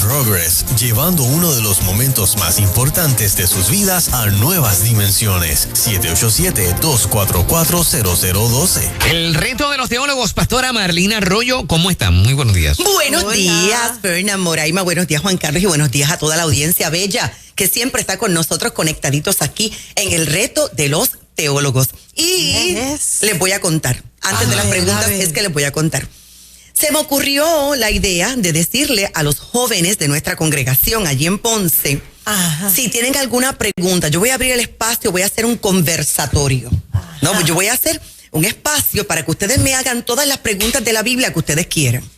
Progress, llevando uno de los momentos más importantes de sus vidas a nuevas dimensiones. 787-244-0012. El reto de los teólogos, pastora Marlene Arroyo, ¿cómo están? Muy buenos días. Buenos días, Fernán Moraima, buenos días, Juan Carlos, y buenos días a toda la audiencia bella que siempre está con nosotros conectaditos aquí en el reto de los teólogos. Y les voy a contar, antes de las preguntas, es que les voy a contar. Se me ocurrió la idea de decirle a los jóvenes de nuestra congregación allí en Ponce, si tienen alguna pregunta, yo voy a abrir el espacio, voy a hacer un conversatorio. No, yo voy a hacer un espacio para que ustedes me hagan todas las preguntas de la Biblia que ustedes quieran.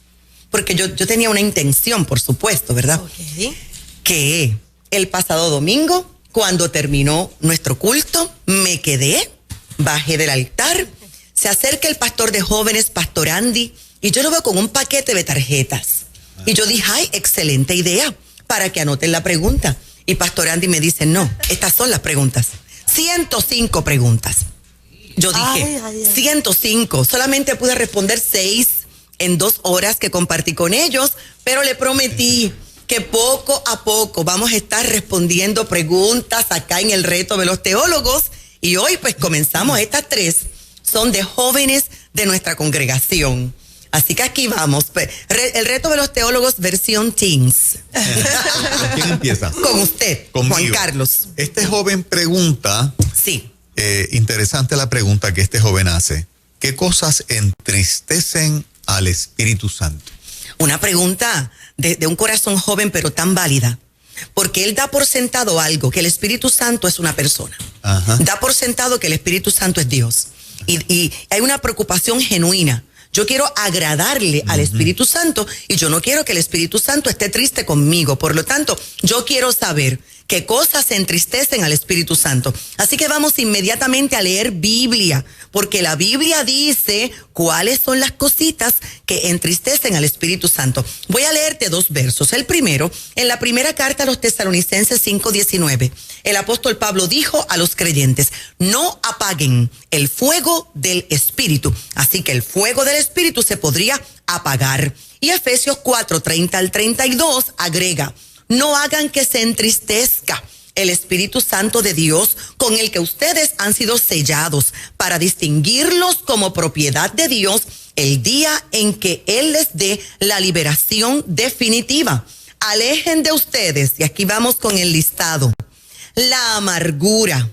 Porque yo tenía una intención, por supuesto, ¿verdad? Okay. Que el pasado domingo, cuando terminó nuestro culto, me quedé, bajé del altar, se acerca el pastor de jóvenes, Pastor Andy, y yo lo veo con un paquete de tarjetas. Y yo dije, ay, excelente idea, para que anoten la pregunta. Y Pastor Andy me dice, no, estas son las preguntas. 105 preguntas. Yo dije, 105, solamente pude responder 6 en 2 horas que compartí con ellos, pero le prometí que poco a poco vamos a estar respondiendo preguntas acá en el reto de los teólogos. Y hoy pues comenzamos, estas 3 son de jóvenes de nuestra congregación. Así que aquí vamos, el reto de los teólogos versión teens. ¿Quién empieza? Con usted, conmigo. Juan Carlos. Este joven pregunta, sí. Interesante la pregunta que este joven hace. ¿Qué cosas entristecen al Espíritu Santo? Una pregunta de un corazón joven pero tan válida, porque él da por sentado algo, que el Espíritu Santo es una persona. Da por sentado que el Espíritu Santo es Dios. Y hay una preocupación genuina. Yo quiero agradarle al Espíritu Santo y yo no quiero que el Espíritu Santo esté triste conmigo. Por lo tanto, yo quiero saber qué cosas entristecen al Espíritu Santo. Así que vamos inmediatamente a leer Biblia, porque la Biblia dice cuáles son las cositas que entristecen al Espíritu Santo. Voy a leerte 2 versos. El primero, en la primera carta a los Tesalonicenses 5:19, el apóstol Pablo dijo a los creyentes, no apaguen el fuego del Espíritu. Así que el fuego del Espíritu se podría apagar. Y Efesios 4:30 al 32 agrega, no hagan que se entristezca el Espíritu Santo de Dios con el que ustedes han sido sellados para distinguirlos como propiedad de Dios el día en que Él les dé la liberación definitiva. Alejen de ustedes, y aquí vamos con el listado, la amargura,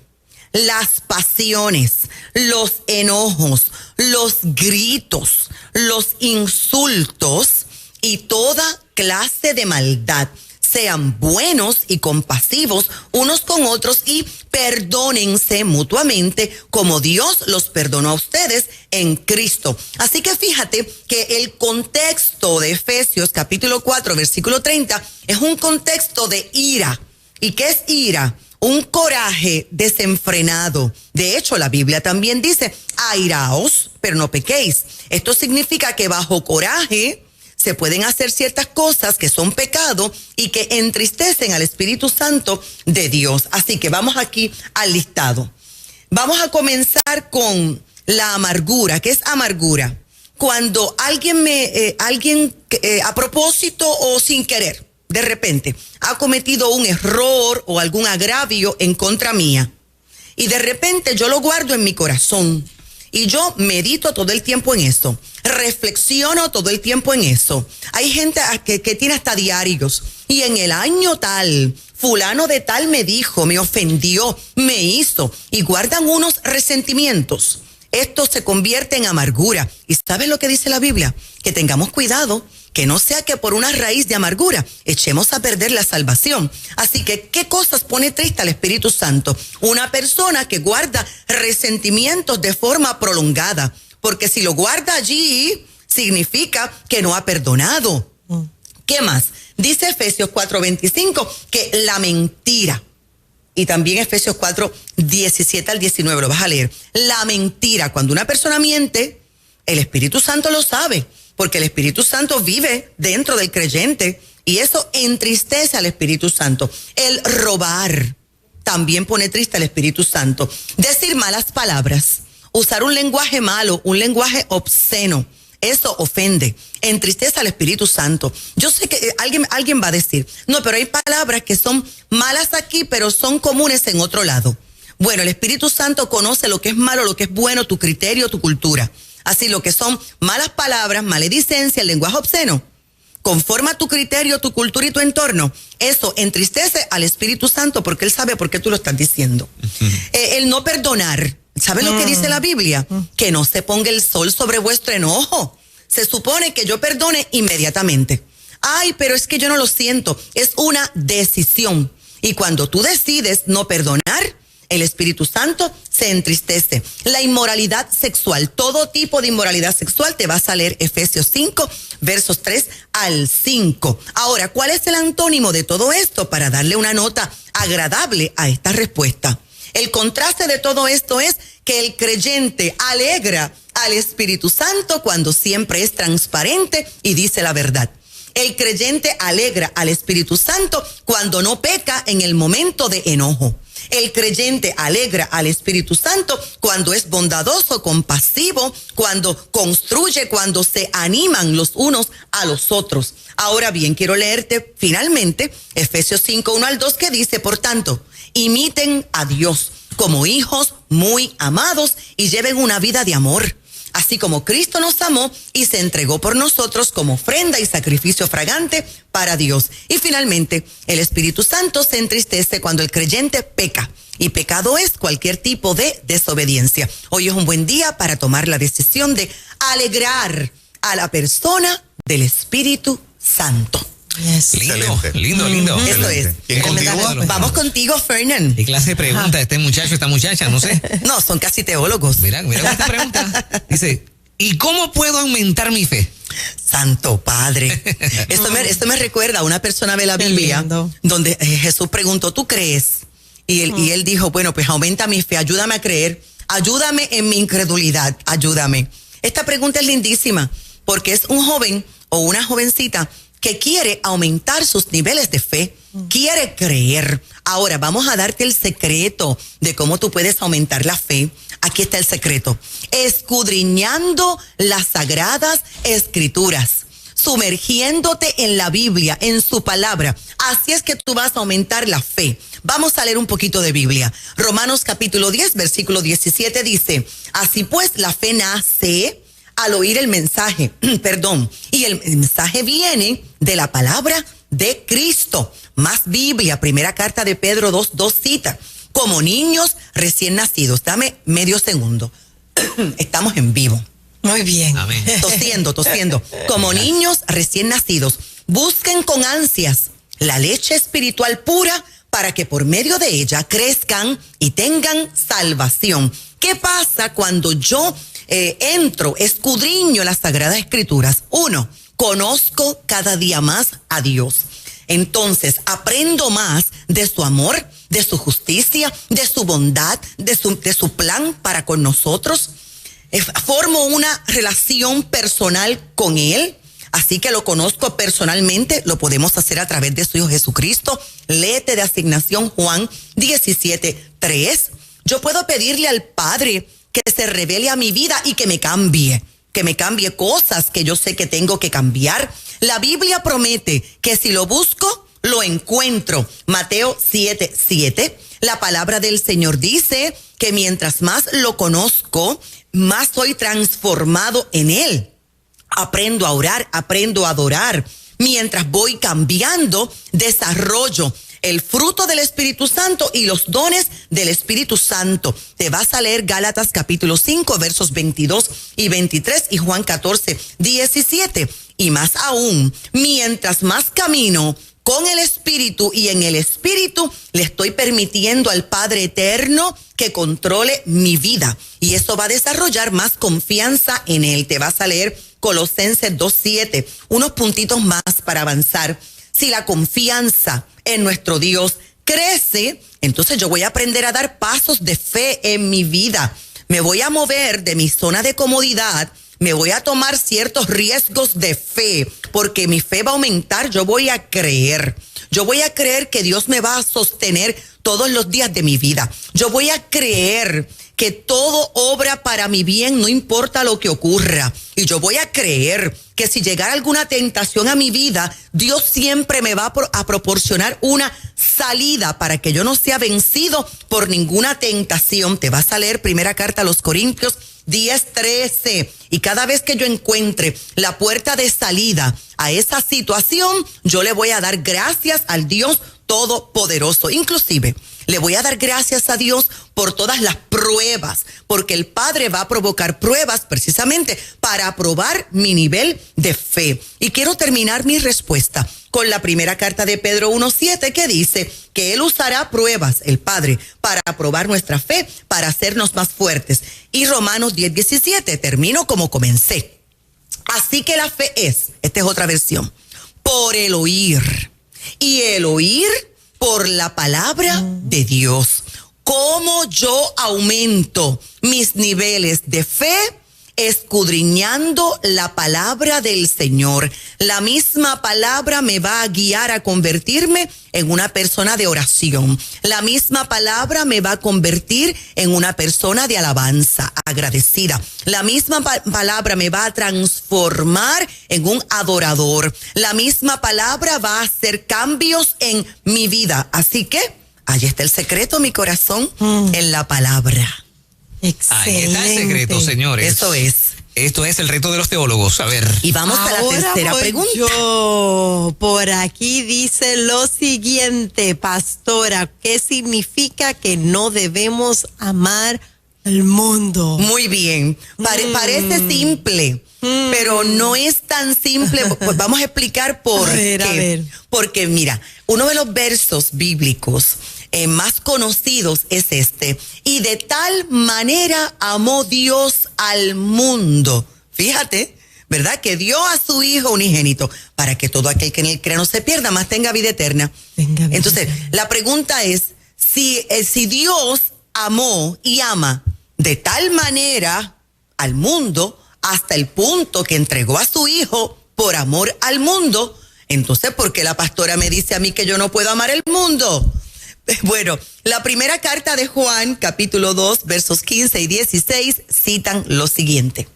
las pasiones, los enojos, los gritos, los insultos y toda clase de maldad. Sean buenos y compasivos unos con otros y perdónense mutuamente como Dios los perdonó a ustedes en Cristo. Así que fíjate que el contexto de Efesios capítulo 4 versículo 30 es un contexto de ira. ¿Y qué es ira? Un coraje desenfrenado. De hecho, la Biblia también dice, airaos, pero no pequéis. Esto significa que bajo coraje se pueden hacer ciertas cosas que son pecado y que entristecen al Espíritu Santo de Dios. Así que vamos aquí al listado. Vamos a comenzar con la amargura. ¿Qué es amargura? Cuando alguien a propósito o sin querer, de repente, ha cometido un error o algún agravio en contra mía. Y de repente yo lo guardo en mi corazón. Y yo medito todo el tiempo en eso, reflexiono todo el tiempo en eso. Hay gente que tiene hasta diarios. Y en el año tal, fulano de tal me dijo, me ofendió, me hizo. Y guardan unos resentimientos. Esto se convierte en amargura. ¿Y sabes lo que dice la Biblia? Que tengamos cuidado, que no sea que por una raíz de amargura echemos a perder la salvación. Así que, ¿qué cosas pone triste al Espíritu Santo? Una persona que guarda resentimientos de forma prolongada, porque si lo guarda allí, significa que no ha perdonado. ¿Qué más? Dice Efesios 4:25 que la mentira, y también Efesios 4:17 al 19, lo vas a leer. La mentira, cuando una persona miente, el Espíritu Santo lo sabe, porque el Espíritu Santo vive dentro del creyente y eso entristece al Espíritu Santo. El robar también pone triste al Espíritu Santo. Decir malas palabras, usar un lenguaje malo, un lenguaje obsceno, eso ofende, entristece al Espíritu Santo. Yo sé que alguien va a decir, no, pero hay palabras que son malas aquí, pero son comunes en otro lado. Bueno, el Espíritu Santo conoce lo que es malo, lo que es bueno, tu criterio, tu cultura. Así, lo que son malas palabras, maledicencia, el lenguaje obsceno, conforme a tu criterio, tu cultura y tu entorno, eso entristece al Espíritu Santo porque Él sabe por qué tú lo estás diciendo. El no perdonar, ¿sabes lo que dice la Biblia? Que no se ponga el sol sobre vuestro enojo. Se supone que yo perdone inmediatamente. Ay, pero es que yo no lo siento. Es una decisión. Y cuando tú decides no perdonar, el Espíritu Santo se entristece. La inmoralidad sexual, todo tipo de inmoralidad sexual, te vas a leer Efesios 5, versos 3 al 5. Ahora, ¿cuál es el antónimo de todo esto para darle una nota agradable a esta respuesta? El contraste de todo esto es que el creyente alegra al Espíritu Santo cuando siempre es transparente y dice la verdad. El creyente alegra al Espíritu Santo cuando no peca en el momento de enojo. El creyente alegra al Espíritu Santo cuando es bondadoso, compasivo, cuando construye, cuando se animan los unos a los otros. Ahora bien, quiero leerte finalmente Efesios 5, 1 al 2, que dice, por tanto, imiten a Dios como hijos muy amados y lleven una vida de amor, así como Cristo nos amó y se entregó por nosotros como ofrenda y sacrificio fragante para Dios. Y finalmente, el Espíritu Santo se entristece cuando el creyente peca. Y pecado es cualquier tipo de desobediencia. Hoy es un buen día para tomar la decisión de alegrar a la persona del Espíritu Santo. Yes. Lindo. Eso es. ¿Quién continúa? Vamos contigo, Fernán. ¿Qué clase de pregunta este muchacho, esta muchacha? No sé. No, son casi teólogos. Mira esta pregunta. Dice, ¿y cómo puedo aumentar mi fe? Santo Padre. Esto me recuerda a una persona de la Biblia donde Jesús preguntó, ¿tú crees? Y él dijo, bueno, pues aumenta mi fe, ayúdame a creer, ayúdame en mi incredulidad, ayúdame. Esta pregunta es lindísima porque es un joven o una jovencita que quiere aumentar sus niveles de fe, quiere creer. Ahora, vamos a darte el secreto de cómo tú puedes aumentar la fe. Aquí está el secreto. Escudriñando las sagradas escrituras, sumergiéndote en la Biblia, en su palabra. Así es que tú vas a aumentar la fe. Vamos a leer un poquito de Biblia. Romanos capítulo 10, versículo 17 dice, así pues la fe nace al oír el mensaje, y el mensaje viene de la palabra de Cristo. Más Biblia, primera carta de Pedro 2 cita, como niños recién nacidos. Dame medio segundo. Estamos en vivo. Muy bien. Amén. Tosiendo. Como niños recién nacidos, busquen con ansias la leche espiritual pura para que por medio de ella crezcan y tengan salvación. ¿Qué pasa cuando yo escudriño las Sagradas Escrituras? 1, conozco cada día más a Dios. Entonces, aprendo más de su amor, de su justicia, de su bondad, de su plan para con nosotros. Formo una relación personal con Él. Así que lo conozco personalmente, lo podemos hacer a través de su Hijo Jesucristo. Léete de asignación Juan 17:3. Yo puedo pedirle al Padre que se revele a mi vida y que me cambie cosas que yo sé que tengo que cambiar. La Biblia promete que si lo busco, lo encuentro. Mateo 7:7. La palabra del Señor dice que mientras más lo conozco, más soy transformado en Él. Aprendo a orar, aprendo a adorar. Mientras voy cambiando, desarrollo el fruto del Espíritu Santo y los dones del Espíritu Santo. Te vas a leer Gálatas capítulo 5, versos 22 y 23 y Juan 14, 17. Y más aún, mientras más camino con el Espíritu y en el Espíritu, le estoy permitiendo al Padre Eterno que controle mi vida. Y eso va a desarrollar más confianza en Él. Te vas a leer Colosenses 2:7, unos puntitos más para avanzar. Si la confianza en nuestro Dios crece, entonces yo voy a aprender a dar pasos de fe en mi vida. Me voy a mover de mi zona de comodidad, me voy a tomar ciertos riesgos de fe, porque mi fe va a aumentar, yo voy a creer. Yo voy a creer que Dios me va a sostener todos los días de mi vida. Yo voy a creer que todo obra para mi bien, no importa lo que ocurra. Y yo voy a creer que si llegara alguna tentación a mi vida, Dios siempre me va a proporcionar una salida para que yo no sea vencido por ninguna tentación. Te vas a leer primera carta a los Corintios 10:13. Y cada vez que yo encuentre la puerta de salida a esa situación, yo le voy a dar gracias al Dios Todopoderoso. Inclusive, le voy a dar gracias a Dios por todas las pruebas, porque el Padre va a provocar pruebas precisamente para probar mi nivel de fe. Y quiero terminar mi respuesta con la primera carta de Pedro 1:7, que dice que Él usará pruebas, el Padre, para probar nuestra fe, para hacernos más fuertes. Y Romanos 10:17, termino como comencé. Así que la fe es, esta es otra versión, por el oír, y el oír por la palabra de Dios. ¿Cómo yo aumento mis niveles de fe? Escudriñando la palabra del Señor. La misma palabra me va a guiar a convertirme en una persona de oración. La misma palabra me va a convertir en una persona de alabanza, agradecida. La misma palabra me va a transformar en un adorador. La misma palabra va a hacer cambios en mi vida. Así que ahí está el secreto, mi corazón, en la palabra. Excelente. Ahí está el secreto, señores. Eso es. Esto es el reto de los teólogos. A ver. Y vamos a la tercera pregunta. Yo, por aquí dice lo siguiente, pastora, ¿qué significa que no debemos amar al mundo? Muy bien. Parece simple, pero no es tan simple. Pues vamos a explicar por qué. A ver. Porque mira, uno de los versos bíblicos más conocidos es este: y de tal manera amó Dios al mundo. Fíjate, ¿verdad? Que dio a su Hijo unigénito para que todo aquel que en él crea no se pierda, más tenga vida eterna. Entonces, la pregunta es, si Dios amó y ama de tal manera al mundo, hasta el punto que entregó a su Hijo por amor al mundo, entonces, ¿por qué la pastora me dice a mí que yo no puedo amar el mundo? Bueno, la primera carta de Juan, capítulo 2, versos 15 y 16, citan lo siguiente: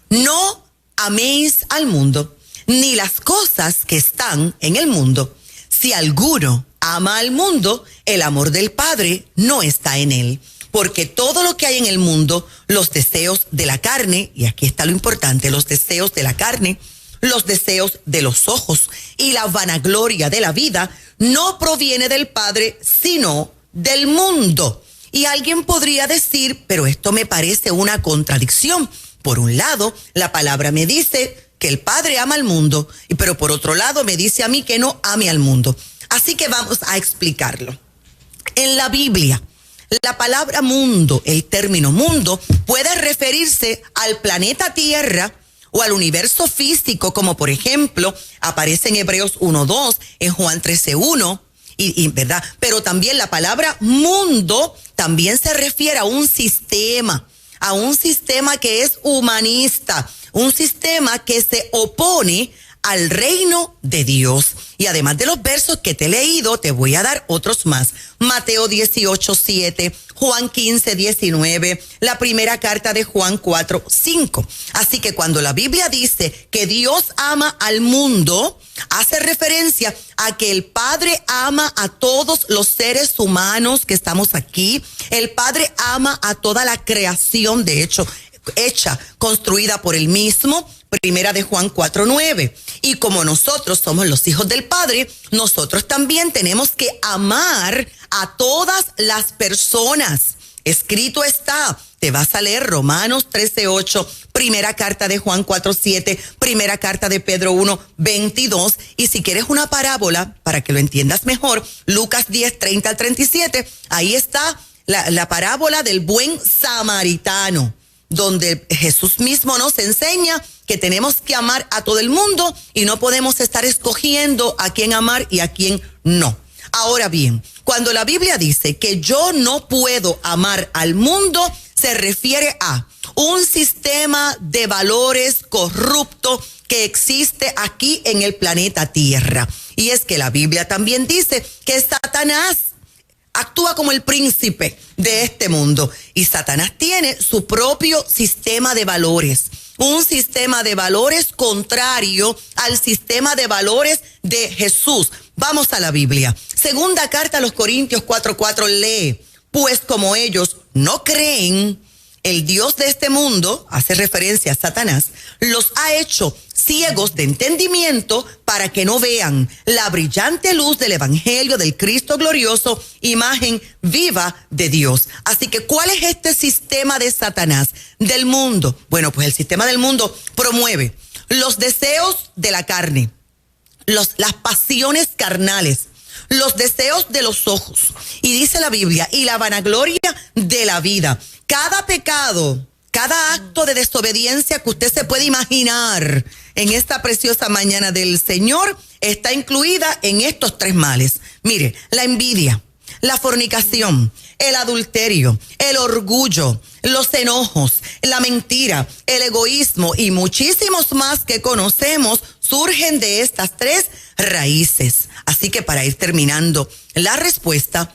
no améis al mundo, ni las cosas que están en el mundo. Si alguno ama al mundo, el amor del Padre no está en él. Porque todo lo que hay en el mundo, los deseos de la carne, y aquí está lo importante, los deseos de la carne, los deseos de los ojos y la vanagloria de la vida, no proviene del Padre, sino del mundo. Y alguien podría decir, pero esto me parece una contradicción. Por un lado, la palabra me dice que el Padre ama al mundo, pero por otro lado me dice a mí que no ame al mundo. Así que vamos a explicarlo. En la Biblia, la palabra mundo, el término mundo, puede referirse al planeta Tierra o al universo físico, como por ejemplo aparece en Hebreos 1:2, en Juan 13:1, y ¿verdad? Pero también la palabra mundo también se refiere a un sistema que es humanista, un sistema que se opone al reino de Dios. Y además de los versos que te he leído, te voy a dar otros más. Mateo 18:7, Juan 15:19, la primera carta de Juan 4:5. Así que cuando la Biblia dice que Dios ama al mundo, hace referencia a que el Padre ama a todos los seres humanos que estamos aquí. El Padre ama a toda la creación, de hecho, hecha, construida por él mismo. Primera de Juan 4:9. Y como nosotros somos los hijos del Padre, nosotros también tenemos que amar a todas las personas. Escrito está, te vas a leer Romanos 13:8, primera carta de Juan 4:7, primera carta de Pedro 1:22. Y si quieres una parábola, para que lo entiendas mejor, Lucas 10:30 al 37, ahí está la parábola del buen samaritano, donde Jesús mismo nos enseña que tenemos que amar a todo el mundo y no podemos estar escogiendo a quién amar y a quién no. Ahora bien, cuando la Biblia dice que yo no puedo amar al mundo, se refiere a un sistema de valores corrupto que existe aquí en el planeta Tierra. Y es que la Biblia también dice que Satanás actúa como el príncipe de este mundo. Y Satanás tiene su propio sistema de valores. Un sistema de valores contrario al sistema de valores de Jesús. Vamos a la Biblia. Segunda carta a los Corintios 4:4 lee: pues como ellos no creen, el Dios de este mundo, hace referencia a Satanás, los ha hecho ciegos de entendimiento para que no vean la brillante luz del evangelio del Cristo glorioso, imagen viva de Dios. Así que, ¿cuál es este sistema de Satanás, del mundo? Bueno, pues el sistema del mundo promueve los deseos de la carne, las pasiones carnales, los deseos de los ojos, y dice la Biblia, y la vanagloria de la vida. Cada pecado, cada acto de desobediencia que usted se puede imaginar en esta preciosa mañana del Señor está incluida en estos 3 males. Mire, la envidia, la fornicación, el adulterio, el orgullo, los enojos, la mentira, el egoísmo y muchísimos más que conocemos surgen de estas 3 raíces. Así que, para ir terminando la respuesta,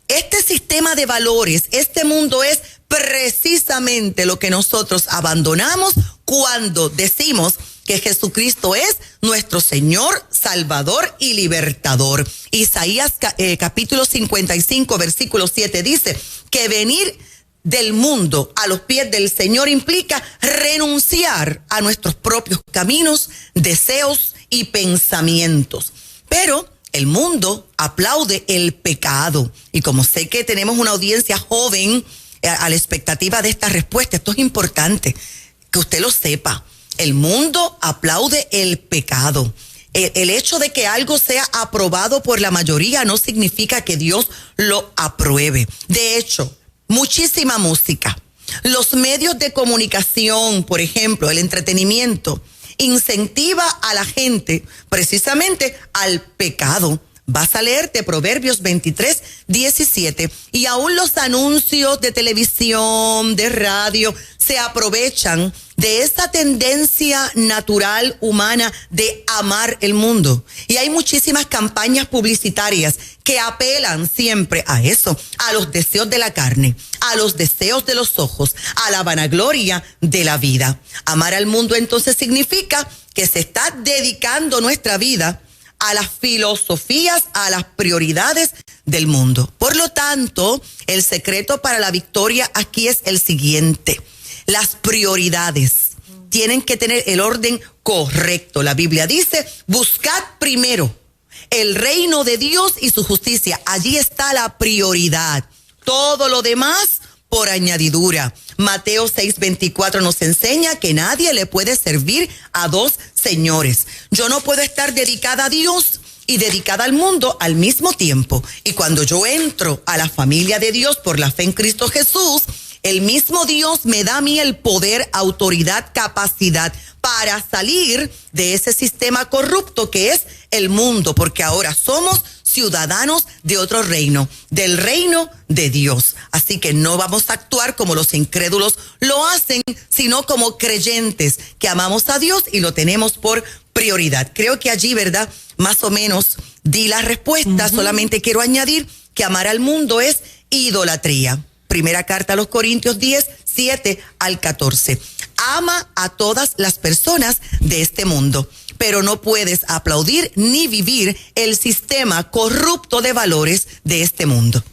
este sistema de valores, este mundo, es precisamente lo que nosotros abandonamos cuando decimos que Jesucristo es nuestro Señor, Salvador y Libertador. Isaías capítulo 55, versículo 7 dice que venir del mundo a los pies del Señor implica renunciar a nuestros propios caminos, deseos y pensamientos. Pero el mundo aplaude el pecado. Y como sé que tenemos una audiencia joven a la expectativa de esta respuesta, esto es importante que usted lo sepa. El mundo aplaude el pecado. El hecho de que algo sea aprobado por la mayoría no significa que Dios lo apruebe. De hecho, muchísima música, los medios de comunicación, por ejemplo, el entretenimiento, incentiva a la gente precisamente al pecado. Vas a leerte Proverbios 23:17, y aún los anuncios de televisión, de radio, se aprovechan de esa tendencia natural humana de amar el mundo. Y hay muchísimas campañas publicitarias que apelan siempre a eso, a los deseos de la carne, a los deseos de los ojos, a la vanagloria de la vida. Amar al mundo entonces significa que se está dedicando nuestra vida a las filosofías, a las prioridades del mundo. Por lo tanto, el secreto para la victoria aquí es el siguiente: las prioridades tienen que tener el orden correcto. La Biblia dice: buscad primero el reino de Dios y su justicia. Allí está la prioridad. Todo lo demás por añadidura. Mateo 6:24 nos enseña que nadie le puede servir a 2 señores. Yo no puedo estar dedicada a Dios y dedicada al mundo al mismo tiempo. Y cuando yo entro a la familia de Dios por la fe en Cristo Jesús, el mismo Dios me da a mí el poder, autoridad, capacidad para salir de ese sistema corrupto que es el mundo, porque ahora somos ciudadanos de otro reino, del reino de Dios. Así que no vamos a actuar como los incrédulos lo hacen, sino como creyentes que amamos a Dios y lo tenemos por prioridad. Creo que allí, ¿verdad?, más o menos di la respuesta. Solamente quiero añadir que amar al mundo es idolatría. Primera carta a los Corintios 10:7-14. Ama a todas las personas de este mundo, pero no puedes aplaudir ni vivir el sistema corrupto de valores de este mundo.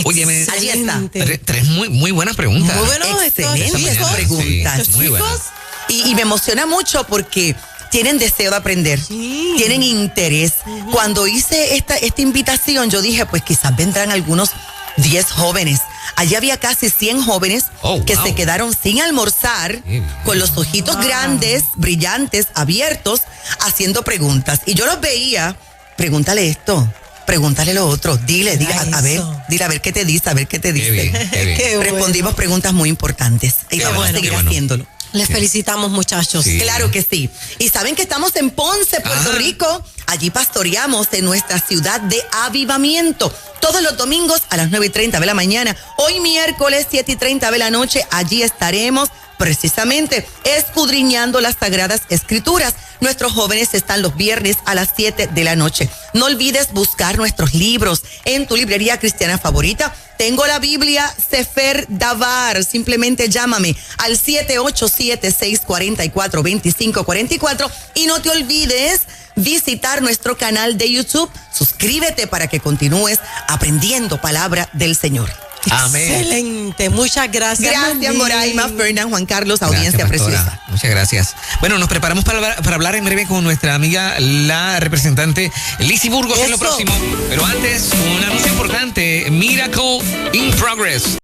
Óyeme, Allí está. 3 muy buenas preguntas. Muy bueno, Excelentes preguntas. Sí, muy buenas. Y me emociona mucho porque tienen deseo de aprender, tienen interés. Cuando hice esta invitación, yo dije, pues quizás vendrán algunos 10 jóvenes. Allí había casi 100 jóvenes que se quedaron sin almorzar, con los ojitos grandes, brillantes, abiertos, haciendo preguntas. Y yo los veía: pregúntale esto, pregúntale lo otro, dile, a ver qué te dice, a ver qué te dice. Qué bien. Respondimos preguntas muy importantes y vamos a seguir haciéndolo. Les felicitamos, muchachos. Sí. Claro que sí. Y saben que estamos en Ponce, Puerto Rico. Allí pastoreamos en nuestra ciudad de avivamiento. Todos los domingos a las 9:30 de la mañana. Hoy miércoles 7:30 de la noche. Allí estaremos precisamente escudriñando las Sagradas Escrituras. Nuestros jóvenes están los viernes a las 7 de la noche. No olvides buscar nuestros libros en tu librería cristiana favorita. Tengo la Biblia Sefer Davar. Simplemente llámame al 787-644-2544 y no te olvides visitar nuestro canal de YouTube. Suscríbete para que continúes aprendiendo palabra del Señor. Amén. Excelente, muchas gracias. Gracias, Moraima, Fernán, Juan Carlos, audiencia Gracias, pastora. preciosa. Muchas gracias. Bueno, nos preparamos para hablar en breve con nuestra amiga, la representante Lizzy Burgos en lo Eso. próximo. Pero antes, un anuncio importante: Miracle in Progress.